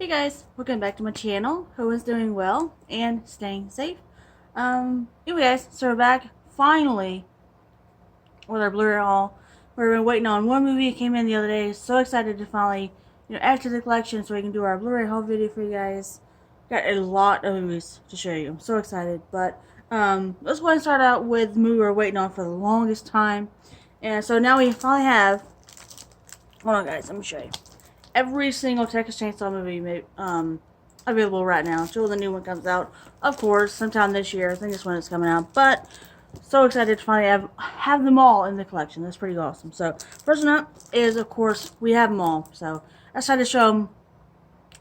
Hey guys, welcome back to my channel. Hope is doing well and staying safe. Anyway guys, so we're back finally with our Blu-ray haul. We've been waiting on one movie. It came in the other day. So excited to finally, add to the collection so we can do our Blu-ray haul video for you guys. Got a lot of movies to show you. I'm so excited. But let's go ahead and start out with the movie we were waiting on for the longest time. And so now we finally have. Hold on guys, let me show you. Every single Texas Chainsaw movie available right now until the new one comes out. Of course, sometime this year. I think it's when it's coming out. But so excited to finally have them all in the collection. That's pretty awesome. So first one up is, of course, we have them all. So I decided to show them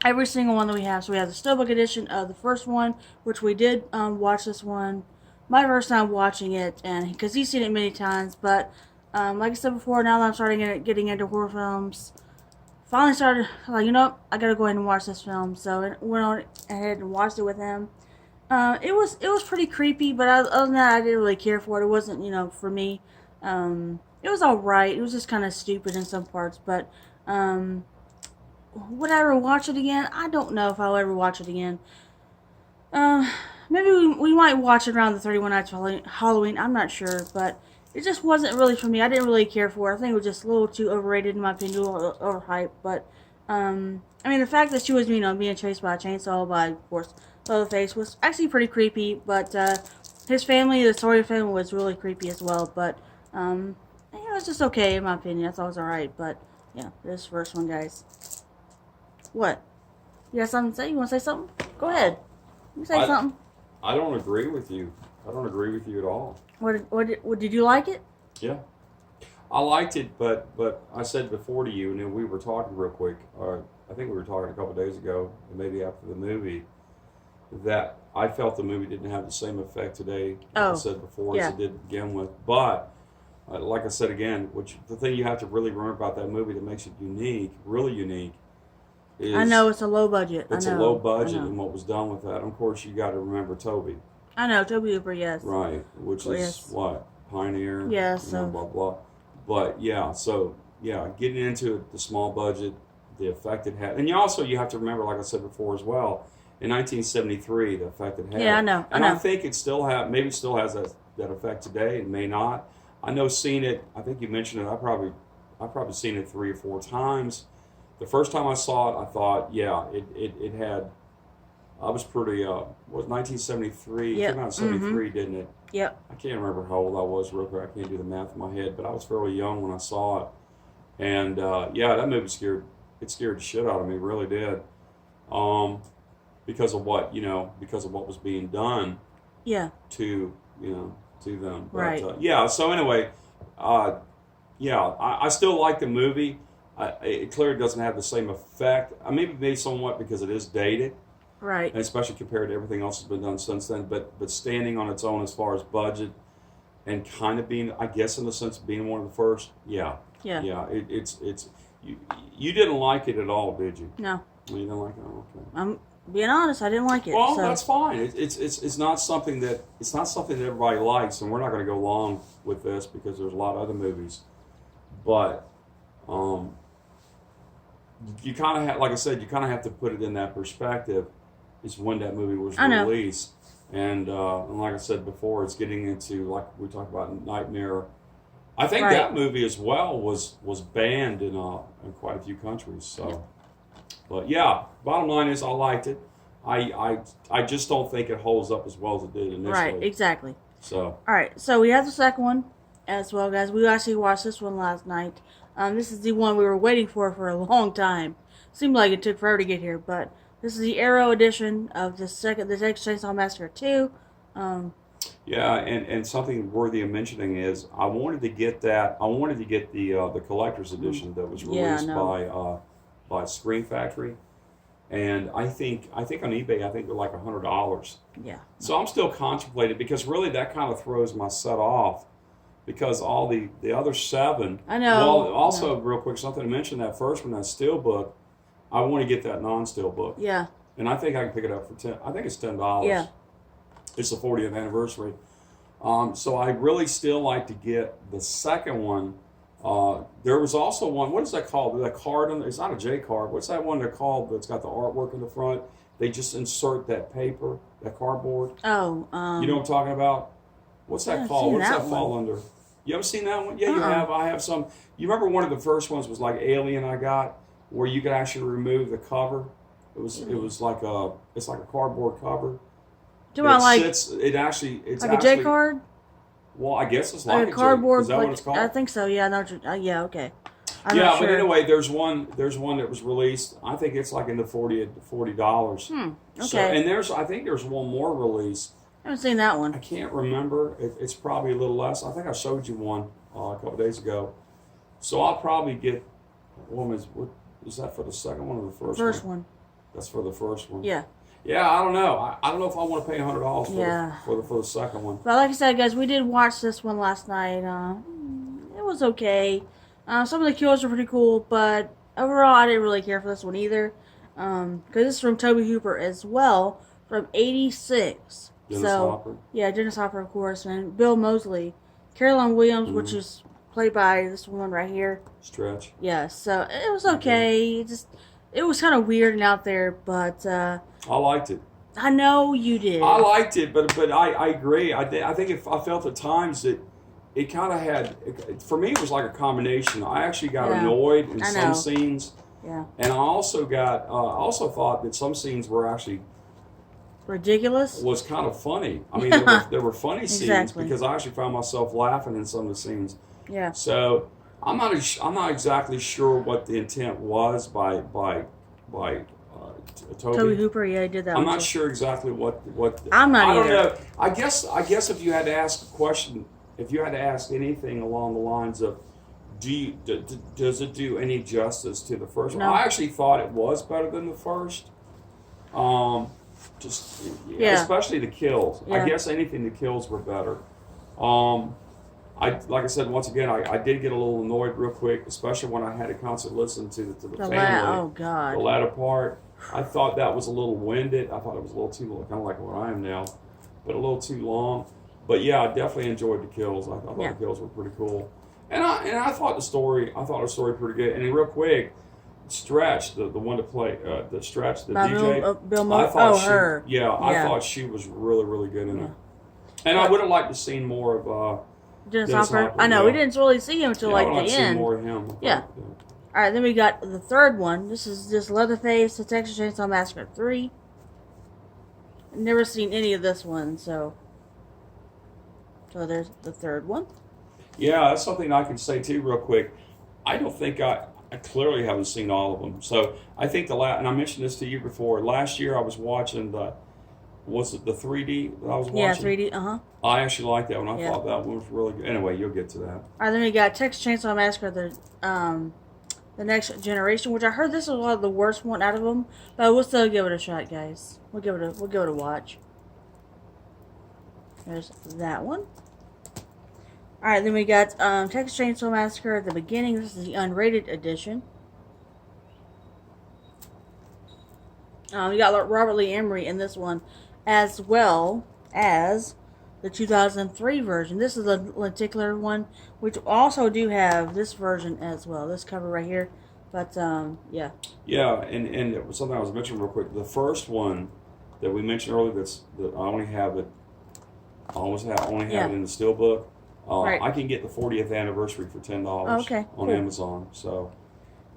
every single one that we have. So we have the Steelbook edition of the first one, which we did watch this one. My first time watching it, and because he's seen it many times. But like I said before, now that I'm starting getting into horror films, finally started, like, I gotta go ahead and watch this film. So I went on ahead and watched it with him. It was pretty creepy, but other than that, I didn't really care for it. It wasn't, for me. It was alright. It was just kind of stupid in some parts, but would I ever watch it again? I don't know if I'll ever watch it again. Maybe we might watch it around the 31 Nights of Halloween. I'm not sure, but it just wasn't really for me. I didn't really care for it. I think it was just a little too overrated in my opinion, a little overhyped. But, I mean, the fact that she was, being chased by a chainsaw by, of course, Leatherface was actually pretty creepy. But, his family, the Sawyer family, was really creepy as well. But, it was just okay in my opinion. I thought it was alright. But, yeah, this first one, guys. What? You got something to say? You want to say something? Go ahead. You say something. I don't agree with you. I don't agree with you at all. What did you like it? Yeah, I liked it, but I said before to you, and then we were talking real quick. I think we were talking a couple of days ago, maybe after the movie, that I felt the movie didn't have the same effect today, like I said before, as it did to begin with. But like I said again, the thing you have to really remember about that movie that makes it unique, really unique, is I know it's a low budget. It's a low budget, and what was done with that. And of course, you got to remember Toby. I know, Toby Hooper, yes. Right, which is what? Pioneer? Yeah, so. Blah, blah. But, yeah, so, yeah, getting into it, the small budget, the effect it had. And you have to remember, like I said before as well, in 1973, the effect it had. Yeah, I know. And I think it still maybe it still has that effect today. It may not. I know seeing it, I think you mentioned it, I've probably seen it 3 or 4 times. The first time I saw it, I thought, yeah, it had... I was pretty, was 1973, yep. It came out in 73, didn't it? Yep. I can't remember how old I was real quick. I can't do the math in my head, but I was fairly young when I saw it. And, yeah, that movie scared the shit out of me, really did. Because of what was being done to them. But, right. Yeah, so anyway, I still like the movie. It clearly doesn't have the same effect. Maybe somewhat because it is dated. Right. And especially compared to everything else that's been done since then. But standing on its own as far as budget and kind of being, I guess in the sense of being one of the first, yeah. Yeah. Yeah, it's you didn't like it at all, did you? No. You didn't like it? Oh, okay. I'm being honest, I didn't like it. Well, that's fine. It's not something that everybody likes, and we're not going to go long with this because there's a lot of other movies. But you kind of have, like I said, you kind of have to put it in that perspective. Is when that movie was released, and like I said before, it's getting into, like we talked about, Nightmare. I think that movie as well was banned in quite a few countries. So, but yeah, bottom line is I liked it. I just don't think it holds up as well as it did initially. Right, exactly. So all right, so we have the second one as well, guys. We actually watched this one last night. This is the one we were waiting for a long time. Seemed like it took forever to get here, but. This is the Arrow edition of the Texas Chainsaw Massacre 2. Yeah, and something worthy of mentioning is I wanted to get the collector's edition that was released by Screen Factory, and I think on eBay they're like $100. Yeah. So I'm still contemplating because really that kind of throws my set off because all the other 7. I know. Well, also real quick, something to mention, that first one, that Steelbook. I want to get that non-Steelbook. Yeah. And I think I can pick it up for $10. I think it's $10. Yeah. It's the 40th anniversary. So I really still like to get the second one There was also one. What is that called? That card on it's not a J card. What's that one they're called? That's got the artwork in the front. They just insert that paper, that cardboard. Oh, you know what I'm talking about? What's that called? What does that fall under? You haven't seen that one? Yeah, you have. I have some. You remember one of the first ones was like Alien I got, where you could actually remove the cover. It's like a cardboard cover. Do I like? It's like a J card. Well, I guess it's like a cardboard. Is that what it's called? I think so. Yeah, no. Yeah, okay. But anyway, there's one that was released. I think it's like in the $40. Okay. So, and I think there's one more release. I haven't seen that one. I can't remember. It's probably a little less. I think I showed you one a couple days ago. So I'll probably get. What is that for the second one or the first one? First one. That's for the first one. Yeah. Yeah, I don't know. I don't know if I want to pay $100 for the second one. But like I said, guys, we did watch this one last night. It was okay. Some of the kills were pretty cool, but overall, I didn't really care for this one either. Because this is from Tobe Hooper as well, from '86. Dennis Hopper. Yeah, Dennis Hopper, of course, and Bill Moseley, Caroline Williams, which is played by this woman right here. Stretch. Yeah, so it was okay. It was kind of weird and out there, but I liked it. I know you did. I liked it, but I agree. I think I felt at times that it kind of had, for me, it was like a combination. I actually got annoyed in some scenes. Yeah. And I also thought that some scenes were actually ridiculous. Was kind of funny. I mean, there were funny scenes because I actually found myself laughing in some of the scenes. Yeah. So I'm not exactly sure what the intent was by Tobe Hooper. Yeah, he did that. I'm not sure exactly what. I'm not. I don't know. I guess if you had to ask a question, if you had to ask anything along the lines of, does it do any justice to the first one? I actually thought it was better than the first. Especially the kills. Yeah. I guess anything the kills were better. Like I said, once again, I did get a little annoyed real quick, especially when I had to constantly listen to the family. Oh God. The latter part, I thought that was a little winded. I thought it was a little too long, kind of like where I am now, but a little too long. But yeah, I definitely enjoyed the kills. I thought the kills were pretty cool, and I thought the story pretty good. And then real quick, Stretch, the one to play, the DJ. Bill her. Yeah, I thought she was really, really good in it. And I would have liked to seen more of Dennis Hopper. I know we didn't really see him until like the end. More of him. Yeah. All right, then we got the third one. This is just Leatherface, the Texas Chainsaw Massacre 3. I've never seen any of this one, so there's the third one. Yeah, that's something I can say too, real quick. I don't think I clearly haven't seen all of them. So I think and I mentioned this to you before. Last year I was watching was it the 3D that I was watching? Yeah, 3D. I actually liked that one. I thought that one was really good. Anyway, you'll get to that. All right, then we got Texas Chainsaw Massacre, the Next Generation, which I heard this was one of the worst one out of them, but we'll still give it a shot, guys. We'll give it a watch. There's that one. All right, then we got Texas Chainsaw Massacre at the beginning. This is the unrated edition. We got Robert Lee Emery in this one, as well as the 2003 version. This is the lenticular one, which also do have this version as well. This cover right here, but yeah. Yeah, and something I was mentioning real quick. The first one that we mentioned earlier, that I only have it. I only have it in the Steelbook. Right. I can get the 40th anniversary for $10 on Amazon. So.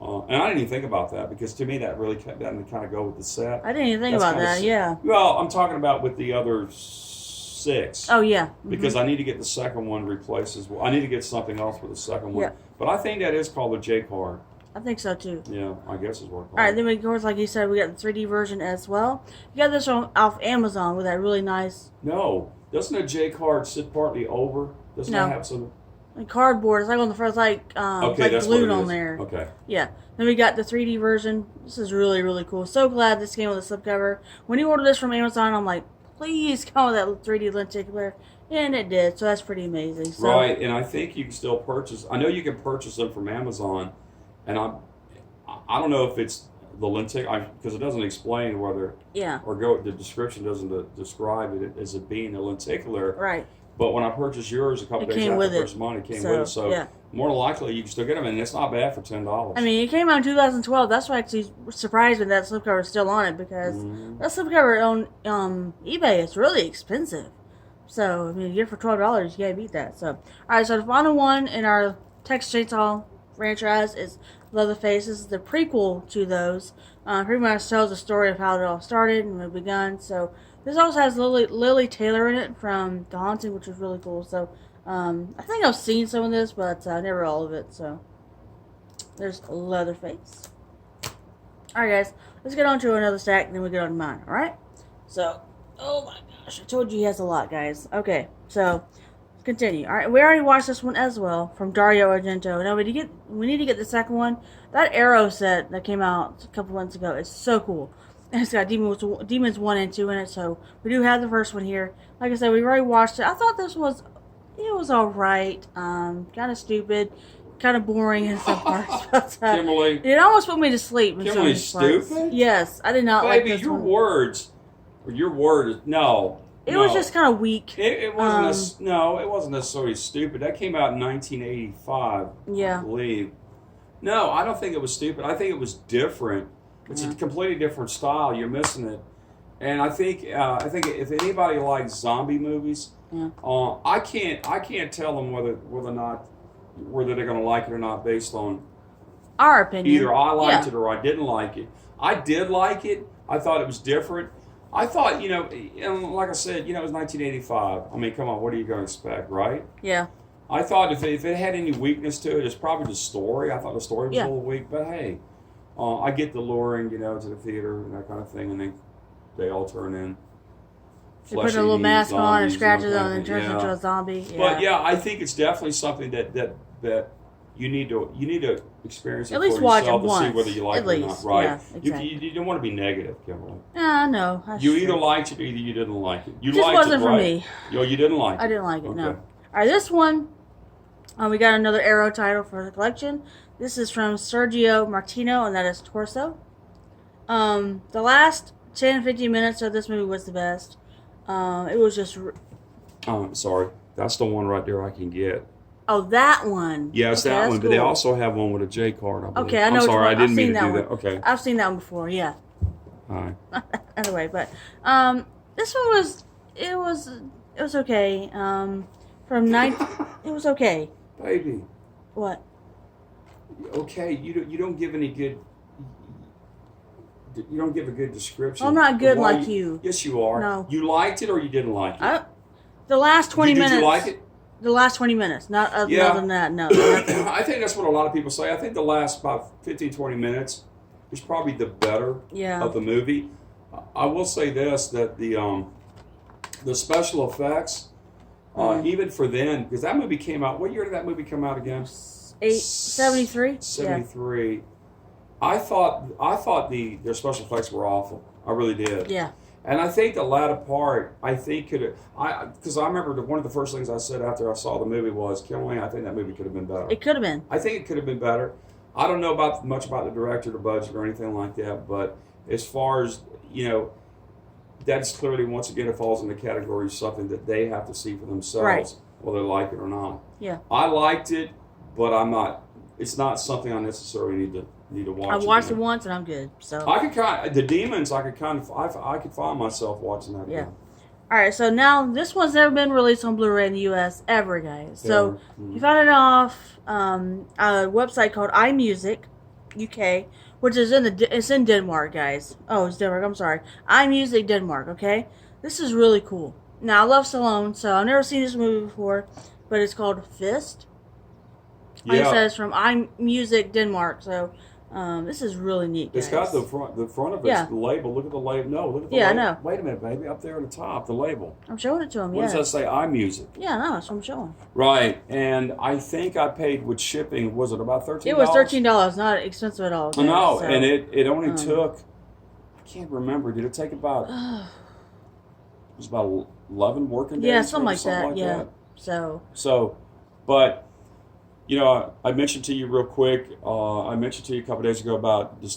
And I didn't even think about that because to me that really kind of go with the set. I didn't even think about that. Yeah. Well, I'm talking about with the other 6. Oh yeah. Because I need to get the second one replaced as well. I need to get something else for the second one. Yeah. But I think that is called a J card. I think so too. Yeah, I guess is what. All right, then we go like you said, we got the 3D version as well. You got this off Amazon with that really nice. No, doesn't a J card sit partly over? Doesn't it have some? Cardboard. It's like on the front, like glued on there. Okay. Yeah. Then we got the 3D version. This is really, really cool. So glad this came with a slipcover. When you order this from Amazon, I'm like, please come with that 3D lenticular, and it did. So that's pretty amazing. So, right, and I think you can still purchase. I know you can purchase them from Amazon, and I don't know if it's the lenticular, because it doesn't explain whether the description doesn't describe it as it being a lenticular. Right. But when I purchased yours a couple days after first money, it came with it. So more than likely, you can still get them, and it's not bad for $10. I mean, it came out in 2012. That's why actually surprised me that slipcover is still on it, because that slipcover on eBay is really expensive. So I mean, you get it for $12, you can't beat that. So all right, so the final one in our Texas Chainsaw franchise is Leatherface. This is the prequel to those. Pretty much tells the story of how it all started and it begun. So this also has Lily Taylor in it from The Haunting, which is really cool. So I think I've seen some of this, but never all of it. So there's Leatherface. Alright guys, let's get on to another stack and then we get on to mine, alright? So, oh my gosh, I told you he has a lot, guys. Okay, so let's continue. Alright, we already watched this one as well from Dario Argento. Now we need to get the second one. That Arrow set that came out a couple months ago is so cool. And it's got Demons 1 and 2 in it, so we do have the first one here. Like I said, we already watched it. I thought this was, it was alright. Kind of stupid, kind of boring in some parts. But, Kimberly. It almost put me to sleep. Kimberly, stupid? Yes, I did not like this one. Your word, no. It was just kind of weak. It wasn't it wasn't necessarily stupid. That came out in 1985, I believe. No, I don't think it was stupid. I think it was different. It's a completely different style. You're missing it. And I think if anybody likes zombie movies, I can't tell them whether they're going to like it or not based on our opinion. Either I liked it or I didn't like it. I did like it. I thought it was different. I thought, like I said, it was 1985. I mean, come on, what are you going to expect, right? Yeah. I thought if it had any weakness to it, it's probably the story. I thought the story was a little weak, but hey, I get the luring, to the theater and that kind of thing, and then they all turn in. They put a little mask on and scratches on and turns into a zombie. Yeah. But I think it's definitely something that you need to experience it at least for watch yourself it once. To see whether you like it or not, right? Yeah, exactly. You don't want to be negative, Kimberly. No. You either liked it or you didn't like it. You just liked wasn't it, for right? me. You didn't like it. I didn't like it. Okay. No. All right, this one, we got another Arrow title for the collection. This is from Sergio Martino, and that is Torso. The last 10-15 minutes of this movie was the best. It was just. I'm sorry. That's the one right there I can get. Oh, that one. Yeah, it's that one. Cool. But they also have one with a J card, I believe. Okay, I know. I'm sorry, I didn't mean to do one. that. Okay. I've seen that one before. Yeah. All right. Anyway, but this one was okay. It was okay. Baby. What? Okay, you don't give any good. You don't give a good description. I'm not good like you. Yes, you are. No. You liked it or you didn't like it? The last 20 minutes. Did you like it? The last 20 minutes. Not other than that, no. I think that's what a lot of people say. I think the last about 15, 20 minutes is probably the better of the movie. I will say this, that the special effects, even for then, because that movie came out, what year did that movie come out again? 73? 73. Yeah. I thought their special effects were awful. I really did. Yeah. And I think the latter part, because I remember one of the first things I said after I saw the movie was, Kimberly, I think that movie could have been better. It could have been. I think it could have been better. I don't know much about the director, the budget, or anything like that, but as far as, that's clearly, once again, it falls in the category of something that they have to see for themselves, whether they like it or not. Yeah. I liked it, but it's not something I necessarily need to watch. I watched it once and I'm good. So I could the Demons. I could find myself watching that. Yeah. All right. So now this one's never been released on Blu-ray in the U.S. ever, guys. So you found it off a website called iMusic UK, which is it's in Denmark, guys. Oh, it's Denmark. I'm sorry. iMusic Denmark. Okay. This is really cool. Now I love Stallone, so I've never seen this movie before, but it's called Fist. Like I said, it's from iMusic Denmark, so this is really neat, guys. It's got the front of it's the label. Look at the label. No, look at the label. I know. Wait a minute, baby. Up there at the top, the label. I'm showing it to him, What does that say? iMusic. Yeah, no, that's what I'm showing. Right, and I think I paid with shipping, was it about $13? It was $13, not expensive at all. Guys, no, and it only took, I can't remember, did it take about, it was about 11 working days? Yeah, something like that, yeah. So, but You know, I mentioned to you real quick. I mentioned to you a couple days ago about the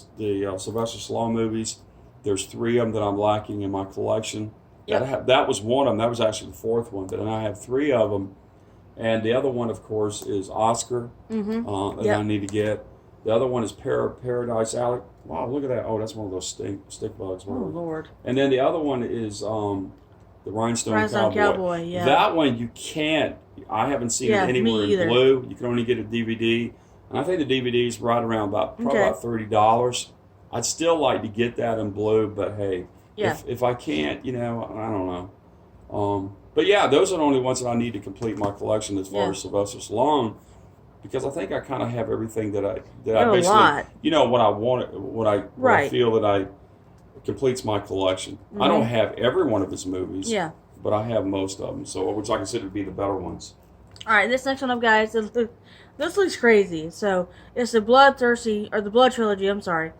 Sylvester Stallone movies. There's 3 of them that I'm lacking in my collection. Yep. That was one of them. That was actually the 4th one. But then I have 3 of them, and the other one, of course, is Oscar. That I need to get. The other one is Paradise Alley. Wow, look at that! Oh, that's one of those stick bugs. Oh Lord! And then the other one is the Rhinestone Cowboy. Yeah. That one you can't. I haven't seen it anywhere in blue. You can only get a DVD, and I think the DVD is right around probably about $30. I'd still like to get that in blue, but hey, if I can't, you know, I don't know. But yeah, those are the only ones that I need to complete my collection as far as Sylvester Stallone, because I think I kind of have everything that I basically, you know, what I want, what I feel that I completes my collection. I don't have every one of his movies. Yeah. But I have most of them, so which I consider to be the better ones. All right, this next one up, guys. This looks crazy. So it's the Blood trilogy. I'm sorry.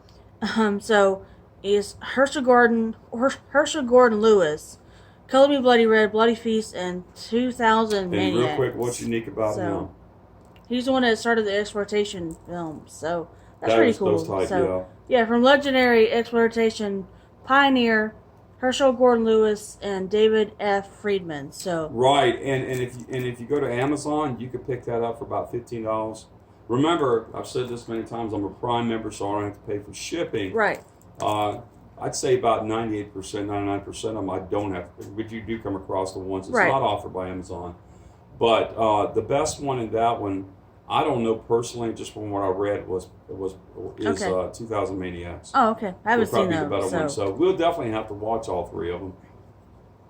So it's Herschel Gordon Lewis, Color Me Bloody Red, Bloody Feast, and 2000 Maniacs. And real quick, what's unique about him? He's the one that started the exploitation films, so that's pretty cool. Those type, yeah, from legendary exploitation pioneer Herschel Gordon Lewis and David F. Friedman. So right, and if you go to Amazon, you could pick that up for about $15. Remember, I've said this many times. I'm a Prime member, so I don't have to pay for shipping. Right. I'd say about 98%, 99% of them I don't have to, but you do come across the ones that's not offered by Amazon. But the best one in that one, I don't know personally, just from what I read, is 2000 Maniacs. Oh, okay. I haven't seen that. The better one. So we'll definitely have to watch all 3 of them.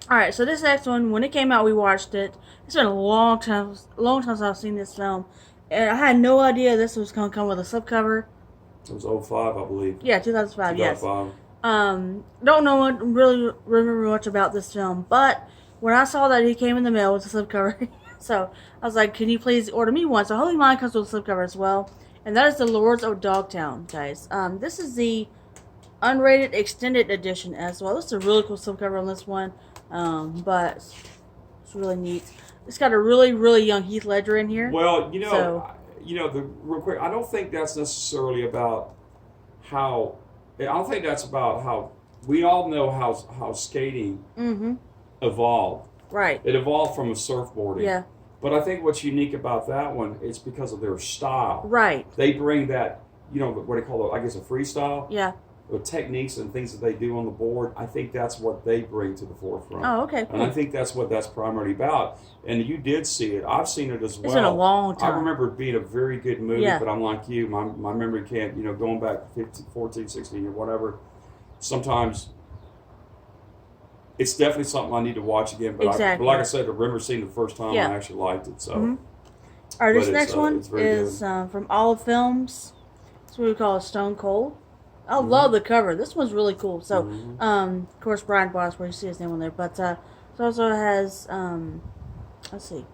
All right. So this next one, when it came out, we watched it. It's been a long time since I've seen this film, and I had no idea this was going to come with a slipcover. It was 2005, I believe. Yeah, 2005. Yes. 2005. Don't know really remember much about this film, but when I saw that he came in the mail with a slipcover. So I was like, can you please order me one? So hopefully mine comes with a slipcover as well. And that is the Lords of Dogtown, guys. This is the unrated extended edition as well. This is a really cool slipcover on this one. But it's really neat. It's got a really, really young Heath Ledger in here. Well, real quick, I don't think that's necessarily about how. I don't think that's about how. We all know how skating evolved. Right. It evolved from a surfboarding. Yeah. But I think what's unique about that one is because of their style. Right. They bring that, what do you call it? I guess a freestyle. Yeah. The techniques and things that they do on the board. I think that's what they bring to the forefront. Oh, okay. Cool. And I think that's what that's primarily about. And you did see it. I've seen it as well. It's been a long time. I remember it being a very good movie, but I'm like you. My memory can't, going back 15, 14, 16 or whatever. Sometimes it's definitely something I need to watch again. But, but like I said, I remember seeing it the first time. I actually liked it. So, all right, this next one is from Olive Films. It's what we call a Stone Cold. I love the cover. This one's really cool. So, of course, Brian Boss, where you see his name on there. But it also has, let's see,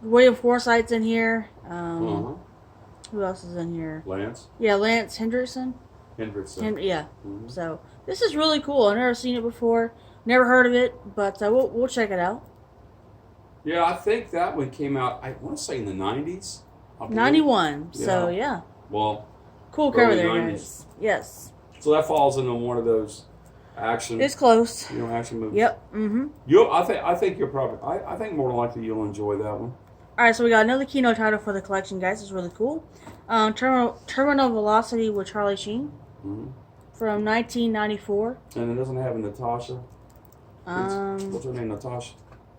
William Forsythe's in here. Who else is in here? Lance? Yeah, Lance Hendrickson. So, this is really cool. I've never seen it before. Never heard of it, but we'll check it out. Yeah, I think that one came out, I want to say in the 90s. 91. Yeah. So, yeah. Well, cool cover there, guys. Yes. So that falls into one of those action. It's close. Action movies. Yep. I think you'll probably. I think more than likely you'll enjoy that one. All right, so we got another keynote title for the collection, guys. It's really cool. Terminal Velocity with Charlie Sheen from 1994. And it doesn't have a Natasha. What's her name? Natasha.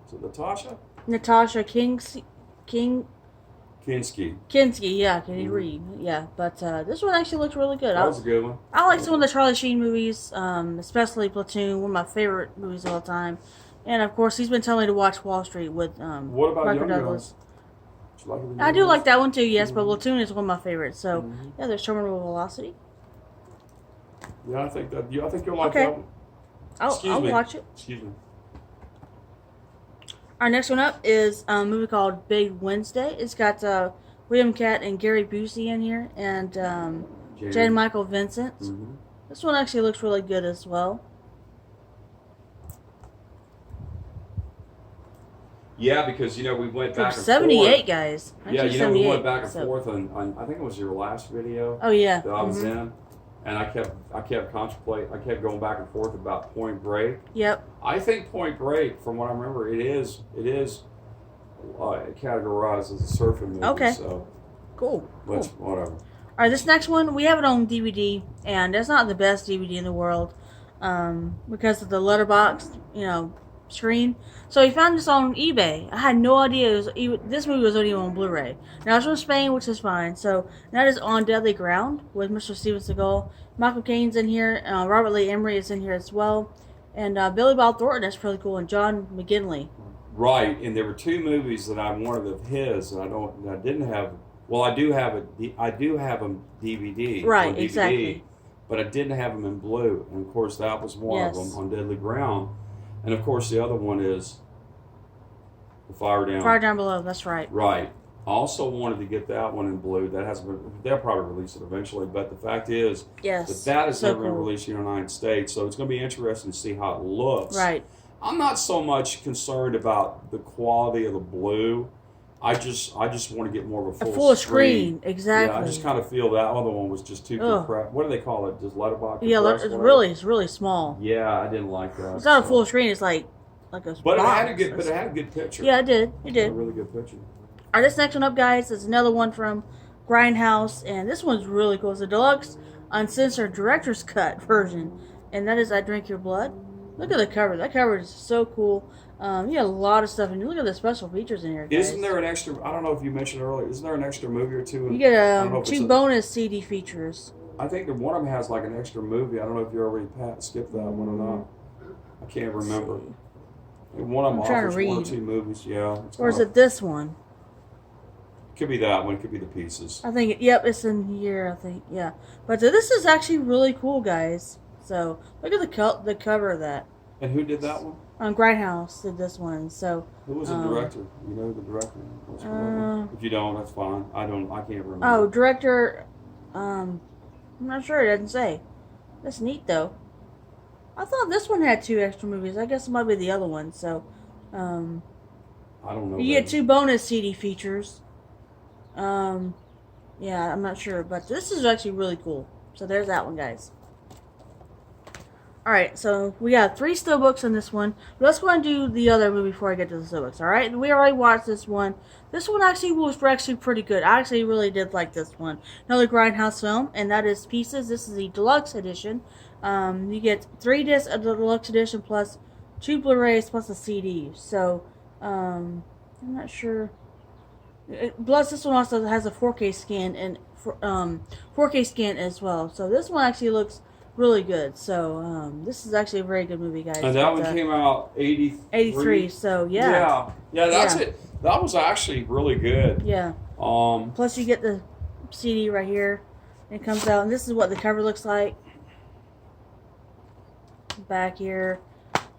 Is it Natasha? Natasha Kinski, yeah, can you read? Yeah, but this one actually looks really good. That was a good one. I like some of the Charlie Sheen movies, especially Platoon, one of my favorite movies of all time. And, of course, he's been telling me to watch Wall Street with what about Michael Douglas. I do like that one, too, yes, but Platoon is one of my favorites. So, yeah, there's Terminal Velocity. Yeah, I think you'll like that one. I'll watch it. Excuse me. Our next one up is a movie called Big Wednesday. It's got William Catt and Gary Busey in here, and Jan Michael Vincent. This one actually looks really good as well. Yeah, because you know we went From back and 78, forth. guys. Yeah, you know we went back and so. forth on I think it was your last video. Oh yeah. That I was in, and I kept contemplating. I kept going back and forth about Point Break. Yep. I think Point Break, from what I remember, it is categorized as a surfing movie. Okay. So cool. Whatever. All right, this next one we have it on DVD, and it's not the best DVD in the world, because of the letterbox, screen. So we found this on eBay. I had no idea this movie was only on Blu-ray. Now it's from Spain, which is fine. So that is On Deadly Ground with Mr. Steven Seagal. Michael Caine's in here. Robert Lee Emery is in here as well, and Billy Bob Thornton. That's pretty cool, and John McGinley. Right, and there were two movies that I wanted of his, and I didn't have. Well, I do have them DVD. Right, on DVD, exactly. But I didn't have them in blue, and of course that was one of them, On Deadly Ground, and of course the other one is The Fire Down. Fire Down Below. That's right. Right. I also wanted to get that one in blue. That hasn't been. They'll probably release it eventually, but the fact is that has never been released in the United States. So it's going to be interesting to see how it looks. Right. I'm not so much concerned about the quality of the blue. I just want to get more of a full screen. Exactly. Yeah, I just kind of feel that other one was just too compressed. What do they call it? Just letterbox? Yeah, it's really small. Yeah, I didn't like that. It's not a full screen. It's like a. But it had a good picture. Yeah, it did. It did. A really good picture. All right, this next one up, guys, is another one from Grindhouse, and this one's really cool. It's a deluxe, uncensored director's cut version, and that is I Drink Your Blood. Look at the cover. That cover is so cool. You got a lot of stuff, and look at the special features in here, guys. Isn't there an extra? I don't know if you mentioned earlier. Isn't there an extra movie or two? You get 2 bonus CD features. I think that one of them has like an extra movie. I don't know if you already skipped that one or not. I can't remember. One of them offers 1 or 2 movies. Yeah. Or is it this one? Could be that one. Could be the pieces. I think. Yep, it's in here. I think. Yeah, but this is actually really cool, guys. So look at the cover of that. And who did that one? Grindhouse did this one. So who was the director? You know who the director was? If you don't, that's fine. I can't remember. Oh, director. I'm not sure. It doesn't say. That's neat though. I thought this one had 2 extra movies. I guess it might be the other one. So, I don't know. You get 2 bonus CD features. Yeah, I'm not sure, but this is actually really cool. So there's that one, guys. Alright, so we got 3 Steelbooks in this one. Let's go and do the other movie before I get to the Steelbooks, alright? We already watched this one. This one actually was pretty good. I actually really did like this one. Another Grindhouse film, and that is Pieces. This is the deluxe edition. You get 3 discs of the deluxe edition plus 2 Blu-rays plus a CD. So, I'm not sure. Plus, this one also has a 4K scan and 4K scan as well. So this one actually looks really good. So this is actually a very good movie, guys. And that one came out 83. So yeah. Yeah, that's it. That was actually really good. Yeah. Plus you get the CD right here. It comes out, and this is what the cover looks like. Back here,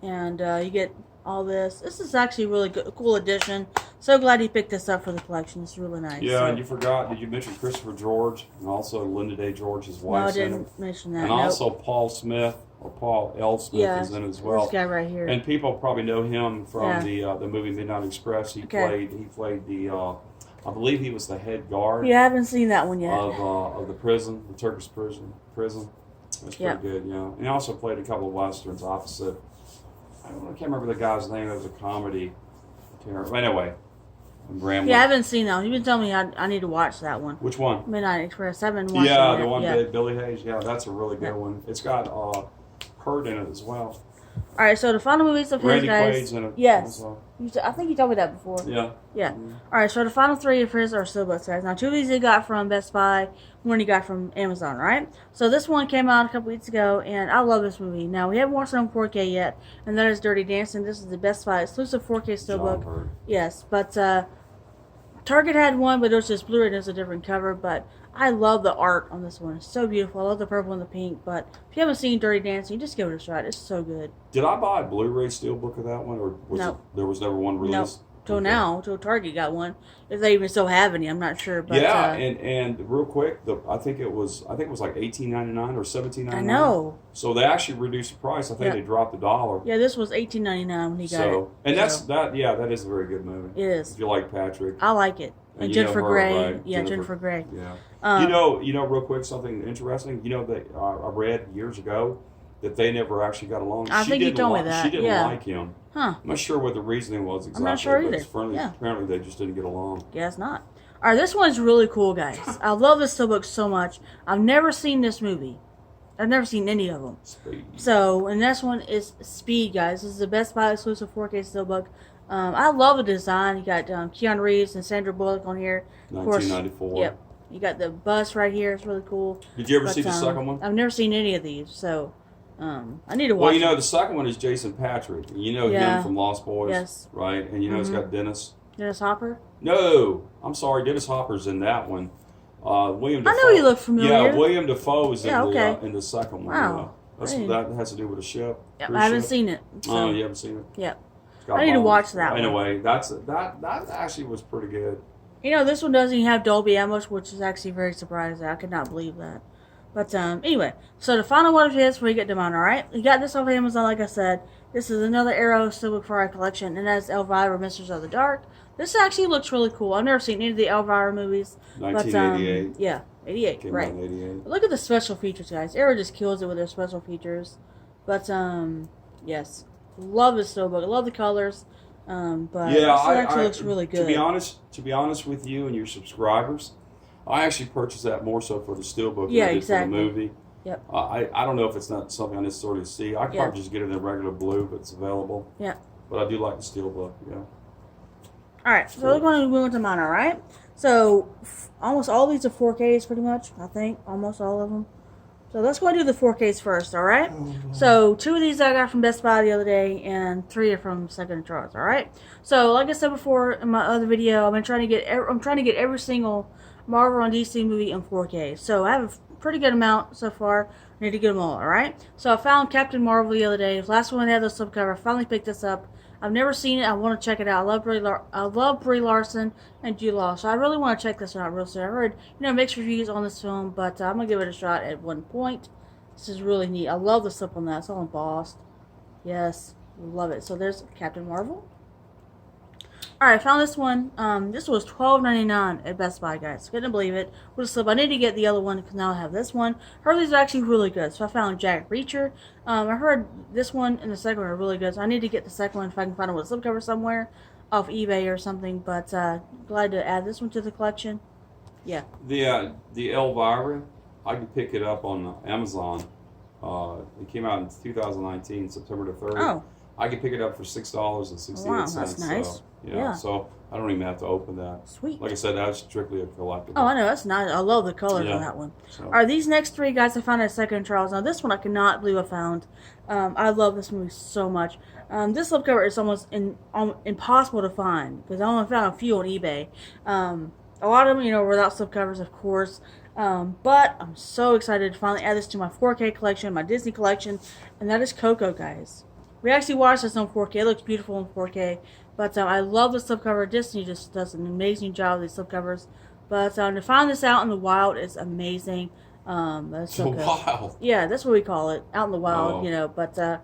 and you get all this. This is actually a really good, cool edition. So glad he picked this up for the collection. It's really nice. Yeah, and you forgot, did you mention Christopher George and also Linda Day George, his wife? No, I didn't mention that. And also Paul Smith, or Paul L. Smith is in it as well. This guy right here. And people probably know him from the movie Midnight Express. He played the I believe he was the head guard. Yeah, I haven't seen that one yet. Of the prison, the Turkish prison. That's pretty good, yeah. And he also played a couple of westerns opposite. I can't remember the guy's name. It was a comedy. Anyway, I'm rambling. Yeah, I haven't seen that one. You've been telling me I need to watch that one. Which one? Midnight Express. I haven't watched that. The one with Billy Hayes. Yeah, that's a really good one. It's got Hurt in it as well. All right, so the final movies of his, guys. Quaid's in it. Yes. I think you told me that before. Yeah. Yeah. Mm-hmm. All right, so the final 3 of his are Steelbooks, guys. Now, 2 of these he got from Best Buy, 1 he got from Amazon, right? So this one came out a couple weeks ago, and I love this movie. Now, we haven't watched it on 4K yet, and that is Dirty Dancing. This is the Best Buy exclusive 4K Steelbook. Yes, but Target had one, but it was just Blu-ray. There's a different cover, but I love the art on this one. It's so beautiful. I love the purple and the pink, but if you haven't seen Dirty Dancing, just give it a shot. It's so good. Did I buy a Blu-ray Steelbook of that one, or there was never one released? till now, till Target got one. If they even still have any, I'm not sure. But, yeah, and real quick, I think it was like $18.99 or $17.99. I know. So they actually reduced the price. I think they dropped $1. Yeah, this was $18.99 when he got it. And that is a very good movie. It is. If you like Patrick, I like it. And Jennifer Grey. Right? Yeah, Jennifer Grey. Yeah. You know, real quick, something interesting. You know that I read years ago that they never actually got along. I think you told me that. She didn't like him. Huh. I'm not sure what the reasoning was exactly. I'm not sure either. Apparently they just didn't get along. Guess not. All right, this one's really cool, guys. I love this Steelbook so much. I've never seen this movie. I've never seen any of them. Speed. So, and this one is Speed, guys. This is the Best Buy exclusive 4K Steelbook. I love the design. You got Keanu Reeves and Sandra Bullock on here. 1994. Yep. You got the bus right here. It's really cool. Did you ever see the second one? I've never seen any of these, so I need to watch. Well, you know, the second one is Jason Patrick. You know him from Lost Boys, right? And you know it's got Dennis. Dennis Hopper? No, I'm sorry. Dennis Hopper's in that one. William Dafoe. I know you look familiar. Yeah, William Dafoe is in the second one. Wow. That has to do with a ship. Yep, I haven't seen it. So. Oh, you haven't seen it? Yep. I need to watch that one. Anyway, that actually was pretty good. You know, this one doesn't even have Dolby Atmos, which is actually very surprising. I could not believe that. But anyway, so the final one is before we get to mine, alright? You got this off Amazon, like I said. This is another Arrow Steelbook for our collection, and that's Elvira, Misters of the Dark. This actually looks really cool. I've never seen any of the Elvira movies. 1988. Yeah, 88, Came right. out in 88. But look at the special features, guys. Arrow just kills it with their special features. But, yes. Love this Steelbook. I love the colors. But yeah, this actually looks really good. To be honest with you and your subscribers, I actually purchased that more so for the Steelbook than I did for the movie. Yep. I don't know if it's not something I necessarily see. I could probably just get it in regular blue, but it's available. Yeah. But I do like the Steelbook, yeah. Alright, so we're going to move on to mine, alright? So, almost all these are 4Ks pretty much, I think. Almost all of them. So let's go and do the 4Ks first, alright? So 2 of these I got from Best Buy the other day, and 3 are from Second Charge, alright? So like I said before in my other video, I'm trying to get every single Marvel and DC movie in 4K. So I have a pretty good amount so far. I need to get them all, alright? So I found Captain Marvel the other day. The last one had the slipcover. I finally picked this up. I've never seen it. I want to check it out. I love Brie Larson and Jude Law, so I really want to check this one out real soon. I heard, mixed reviews on this film, but I'm going to give it a shot at one point. This is really neat. I love the slip on that. It's all embossed. Yes, love it. So there's Captain Marvel. Alright, I found this one. This was $12.99 at Best Buy, guys. Couldn't believe it. With a slip. I need to get the other one because now I have this one. Heard these are actually really good. So I found Jack Reacher. I heard this one and the second one are really good. So I need to get the second one if I can find it with a slipcover somewhere off eBay or something. But glad to add this one to the collection. Yeah. The Elvira, I could pick it up on Amazon. It came out in 2019, September the 3rd. Oh. I could pick it up for $6.68. Wow, that's nice. So, yeah, so I don't even have to open that. Sweet. Like I said, that's strictly a collectible. Oh, I know, that's nice. I love the colors on that one. So. Alright, these next 3 guys I found at Second Charles. Now, this one I cannot believe I found. I love this movie so much. This slipcover is almost impossible to find because I only found a few on eBay. A lot of them, were without slipcovers, of course. But I'm so excited to finally add this to my 4K collection, my Disney collection, and that is Coco, guys. We actually watched this on 4K. It looks beautiful in 4K. But I love the slipcover. Disney just does an amazing job with these slipcovers. But to find this out in the wild is amazing. That's so good. Wild? Yeah, that's what we call it. Out in the wild, But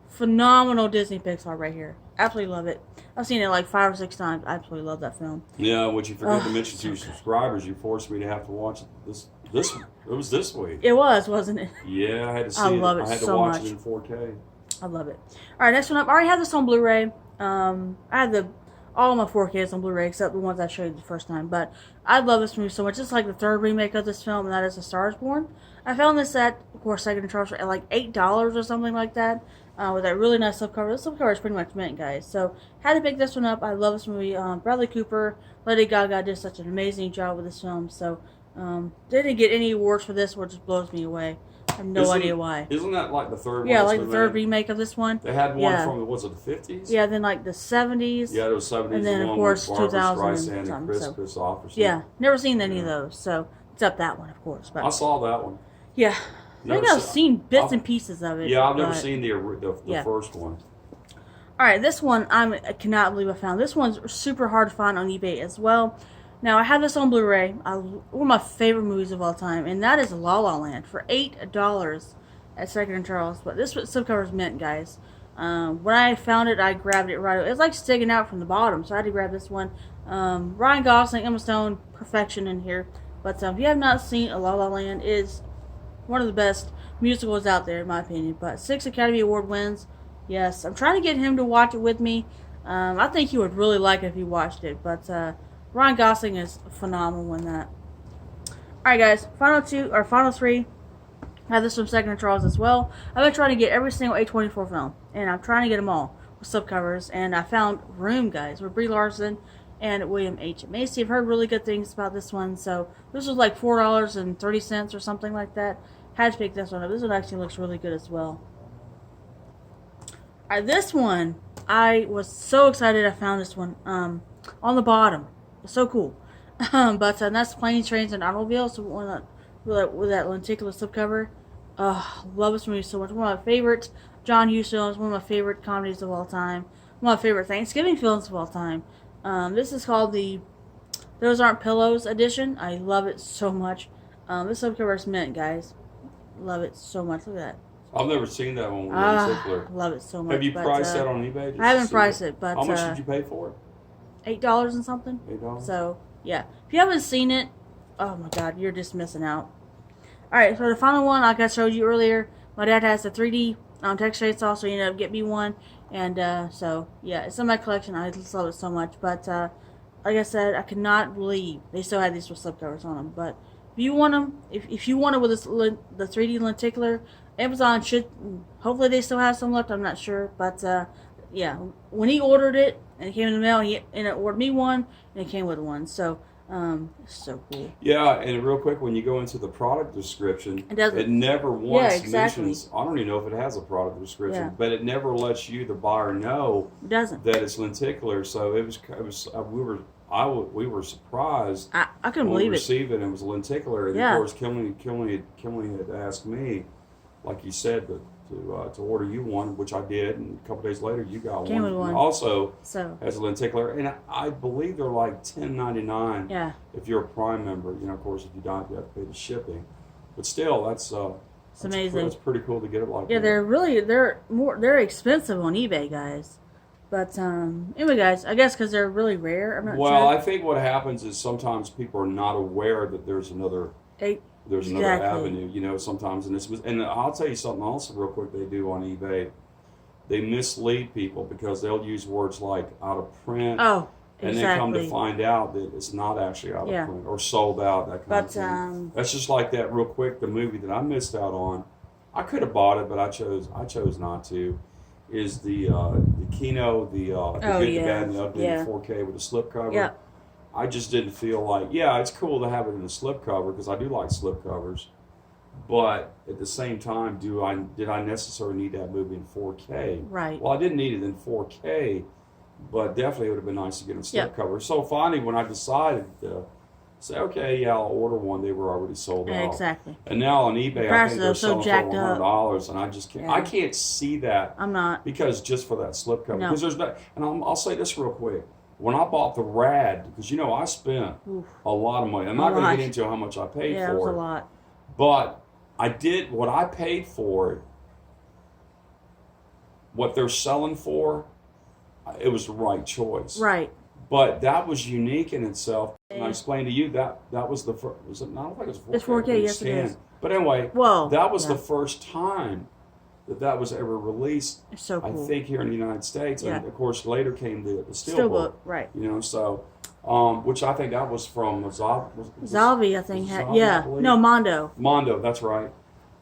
phenomenal Disney Pixar right here. Absolutely love it. I've seen it like 5 or 6 times. I absolutely love that film. Yeah, what you forgot to mention to your subscribers, you forced me to have to watch it this it was this week. It was, wasn't it? Yeah, I had to see I love it I had to so watch much. it in 4K. I love it. Alright, next one up. I already have this on Blu-ray. I have all my 4Ks on Blu-ray except the ones I showed you the first time. But I love this movie so much. It's like the 3rd remake of this film, and that is A Star is Born. I found this at, of course, Second Charge at like $8 or something like that. With that really nice slipcover. This slipcover is pretty much mint, guys. So, had to pick this one up. I love this movie. Bradley Cooper, Lady Gaga did such an amazing job with this film. So, didn't get any awards for this, which just blows me away. I have no idea why. Isn't that like the 3rd one? Yeah, like the 3rd remake of this one. They had one from, was it the 50s? Yeah, then like the 70s. Yeah, it was 70s. And then, of course, 2000 and Chris Christopherson. Yeah, never seen any of those. So, except that one, of course. But I saw that one. Yeah. I think I've seen bits and pieces of it. Yeah, I've never seen the first one. Alright, this one I cannot believe I found. This one's super hard to find on eBay as well. Now, I have this on Blu-ray. One of my favorite movies of all time, and that is La La Land for $8 at Second and Charles. But this is what slipcovers meant, guys. When I found it, I grabbed it right away. It's like sticking out from the bottom, so I had to grab this one. Ryan Gosling, Emma Stone, perfection in here. But if you have not seen La La Land, it is one of the best musicals out there, in my opinion. But 6 Academy Award wins. Yes, I'm trying to get him to watch it with me. I think he would really like it if he watched it. But Ryan Gosling is phenomenal in that. Alright, guys. Final three. I have this from Second and Charles as well. I've been trying to get every single A24 film. And I'm trying to get them all with slipcovers. And I found Room, guys, with Brie Larson and William H. Macy. I've heard really good things about this one. So this was like $4.30 or something like that. Had to pick this one up. This one actually looks really good as well. Alright, this one, I was so excited I found this one on the bottom. It's so cool. But that's Planes, Trains, and Automobiles. So with that lenticular slipcover. Love this movie so much. One of my favorite John Hughes films. One of my favorite comedies of all time. One of my favorite Thanksgiving films of all time. This is called the Those Aren't Pillows edition. I love it so much. This slipcover is mint, guys. Love it so much. Look at that. I've never seen that one with lenticular. Love it so much. Have you priced that on eBay? I haven't priced it, but how much did you pay for it? $8 and something. $8. So yeah, if you haven't seen it, oh my God, you're just missing out. All right, so the final one, like I showed you earlier, my dad has the 3D texture saw, so he ended up getting me one, and so yeah, it's in my collection. I just love it so much. But like I said, I cannot believe they still had these with slipcovers on them. But if you want them, if you want it with the 3D lenticular, Amazon should, hopefully they still have some left, I'm not sure, but yeah, when he ordered it, and it came in the mail, he ordered me one, and it came with one, so, it's so cool. Yeah, and real quick, when you go into the product description, it never once mentions, I don't even know if it has a product description, but it never lets you, the buyer, know that it's lenticular, so we were surprised. I couldn't believe it. We received it, and it was lenticular, and of course, Kimberly had asked me, like you said, to order you one, which I did, and a couple days later you got Came one. with one. Also has a lenticular, and I believe they're like $10.99 if you're a Prime member. You know, of course, if you don't, you have to pay the shipping. But still, that's amazing. That's pretty cool to get it like that. Yeah, they're expensive on eBay, guys. But anyway, guys, I guess because they're really rare. I'm not sure. Well, I think what happens is sometimes people are not aware that there's another. Another avenue, you know, sometimes. And I'll tell you something else real quick they do on eBay. They mislead people because they'll use words like out of print. Oh, and then come to find out that it's not actually out of print or sold out, that kind of thing. That's just like that real quick, the movie that I missed out on. I could have bought it, but I chose not to. Is the Kino, the Good, the Bad, and the Ugly in 4K with the slipcover. Yeah. I just didn't feel like, it's cool to have it in a slipcover because I do like slipcovers, but at the same time, did I necessarily need that movie in 4K? Right. Well, I didn't need it in 4K, but definitely it would have been nice to get a slipcover. So finally, when I decided to say, okay, I'll order one, they were already sold out. Exactly. And now on eBay, I think they're selling for $100, and I just can't. I can't see that. I'm not. Because just for that slipcover, no. because there's no. And I'll say this real quick. When I bought the Rad, because you know I spent a lot of money. I'm not going to get into how much I paid for it. Yeah, it was a lot. But I did what I paid for it. What they're selling for, it was the right choice. Right. But that was unique in itself. And I explained to you that was the first. Was it? I don't think it was 4K. It's 4K. Yes, it is. But anyway, that was the first time that was ever released. It's so cool. I think here in the United States, and of course later came the Steelbook, right? You know, so which I think that was from Zalvi, I think. Zalvi, No, Mondo. Mondo, that's right.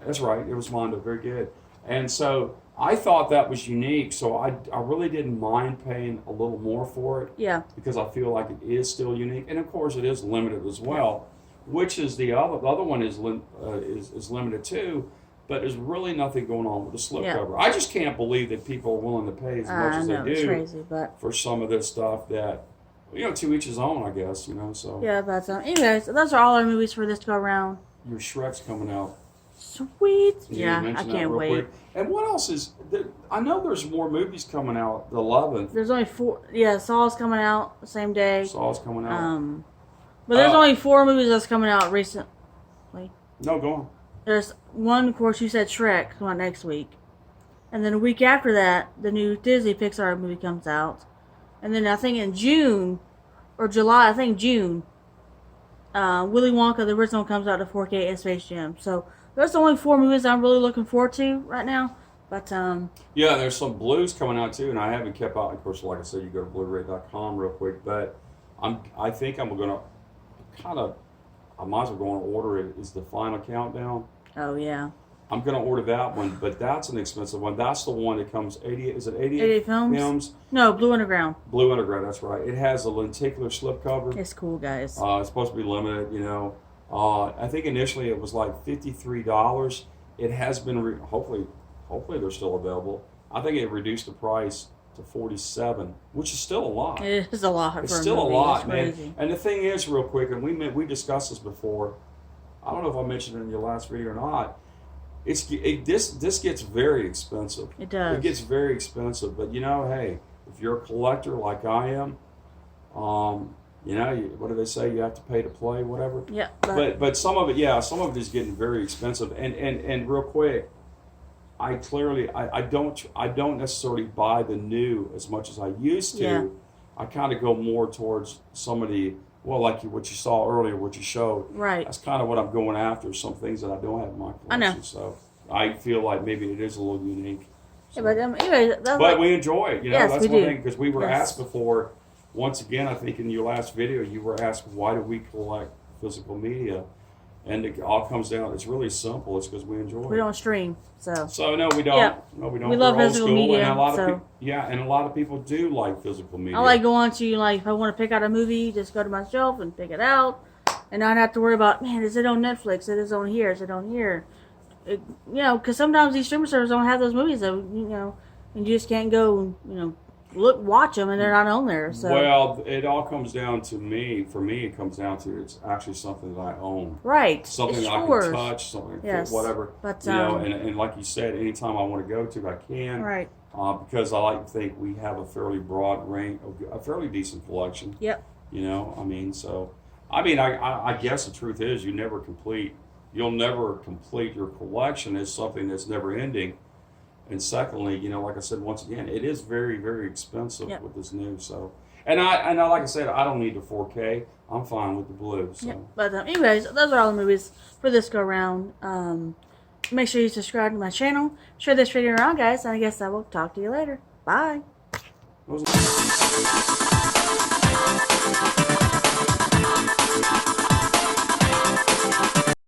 That's right. It was Mondo. Very good. And so I thought that was unique. So I really didn't mind paying a little more for it. Yeah. Because I feel like it is still unique, and of course it is limited as well. Which is the other one is limited too. But there's really nothing going on with the slipcover. I just can't believe that people are willing to pay as much as they do it's crazy, for some of this stuff that, to each his own, I guess, so. Yeah, but anyways, those are all our movies for this go around. Your Shrek's coming out Sweet. You Yeah, mention I that can't real wait. quick? And what else is there? I know there's more movies coming out the 11th. There's only 4. Yeah, Saw's coming out the same day. Saw's coming out. But there's only 4 movies that's coming out recently. No, go on. There's one, of course, you said Shrek coming out next week. And then a week after that, the new Disney Pixar movie comes out. And then I think in June, or July, I think June, Willy Wonka, the original, comes out to 4K and Space Jam. So those are the only 4 movies I'm really looking forward to right now. But yeah, there's some blues coming out too, and I haven't kept out. Of course, like I said, you go to Blu-ray.com real quick. But I think I'm gonna I might as well go and order it. Is the Final Countdown? oh yeah, I'm gonna order that one, but that's an expensive one. That's the one that comes 88. Is it 88 88 films? No, Blue Underground. Blue Underground. That's right. It has a lenticular slipcover. It's cool, guys. It's supposed to be limited, you know. I think initially it was like $53. It has been hopefully they're still available. I think it reduced the price to $47, which is still a lot. It is a lot. It's for still a movie. a lot, It's man. crazy. And the thing is, real quick, and we discussed this before. I don't know if I mentioned it in your last video or not. This gets very expensive. It does. It gets very expensive, but you know, hey, if you're a collector like I am, you know, what do they say? You have to pay to play, whatever. Yeah. But some of it, some of it is getting very expensive. And real quick, I don't necessarily buy the new as much as I used to. Yeah. I kind of go more towards some of the, well, like what you saw earlier, what you showed. Right. That's kind of what I'm going after. Some things that I don't have in my collection. I know. So I feel like maybe it is a little unique. So. Yeah, but anyway, But we enjoy it. You know, Yes, that's we one do. thing, because we were Yes. asked before. Once again, I think in your last video, you were asked, why do we collect physical media? And it all comes down, it's really simple. It's because we enjoy it. we don't stream, so. So, no, we don't. Yeah. No, we don't. We love We're old physical school, media, and a lot so- of and a lot of people do like physical media. I like going to, like, if I want to pick out a movie, just go to my shelf and pick it out. And not have to worry about, man, is it on Netflix? Is it on here? Is it on here? You know, because sometimes these streaming servers don't have those movies, that, you know, and you just can't go, you know, watch them, and they're not on there. So. Well, it all comes down to me. For me, it comes down to it's actually something that I own. Right. Something it's that I yours. can touch, something, Yes. whatever. But, you know, and like you said, anytime I want to go to, I can. Right. Because I like to think we have a fairly broad range, a fairly decent collection. Yep. You know, I mean, I guess the truth is you'll never complete your collection as something that's never ending. And secondly, you know, like I said, once again, it is very, very expensive with this new. So, and I like I said, I don't need the 4K. I'm fine with the blue. So. Yep. But anyways, those are all the movies for this go round. Make sure you subscribe to my channel. Share this video around, guys. And I guess I will talk to you later. Bye.